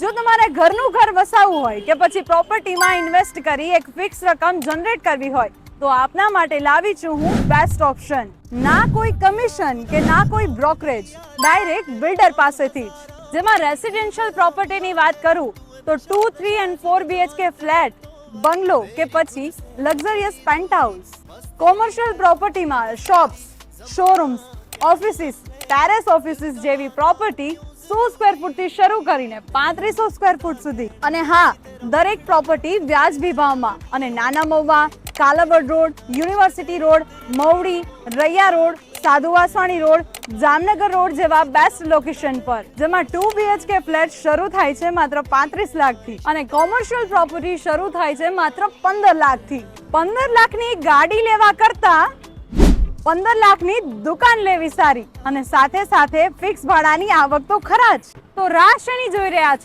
જો તમારે ઘરનું ઘર વસાવવું હોય કે પછી પ્રોપર્ટીમાં ઇન્વેસ્ટ કરી એક ફિક્સ રકમ જનરેટ કરવી હોય તો આપના માટે લાવી છું હું બેસ્ટ ઓપ્શન. ના કોઈ કમિશન કે ના કોઈ બ્રોકરેજ, ડાયરેક્ટ બિલ્ડર પાસેથી જ. જેમાં રેસિડેન્શિયલ પ્રોપર્ટીની વાત કરું તો 2, 3 અને 4 BHK ફ્લેટ, બંગલો કે પછી લક્ઝરિયસ પેન્ટહાઉસ. કોમર્શિયલ પ્રોપર્ટીમાં shops, showrooms, offices, terrace offices જેવી પ્રોપર્ટી 100 સ્ક્વેર ફૂટથી શરૂ કરીને 3500 સ્ક્વેર ફૂટ સુધી. અને હા, દરેક પ્રોપર્ટી વ્યાજબી ભાવમાં. અને Nana Mahuva, Kalavad road, university road, Mavdi, Raiya road, Sadhu Vaswani road, Jamnagar road જેવા બેસ્ટ લોકેશન પર. જેમાં 2 BHK ફ્લેટ શરૂ થાય છે માત્ર 35 લાખથી અને કોમર્શિયલ પ્રોપર્ટી શરૂ થાય છે માત્ર 15 લાખથી. 15 લાખની ગાડી લેવા કરતા 15 લાખની દુકાન લેવી સારી. અને સાથે સાથે ફિક્સ ભાડાની આવક તો ખરા જ. તો રાહ શેની જોઈ રહ્યા છો?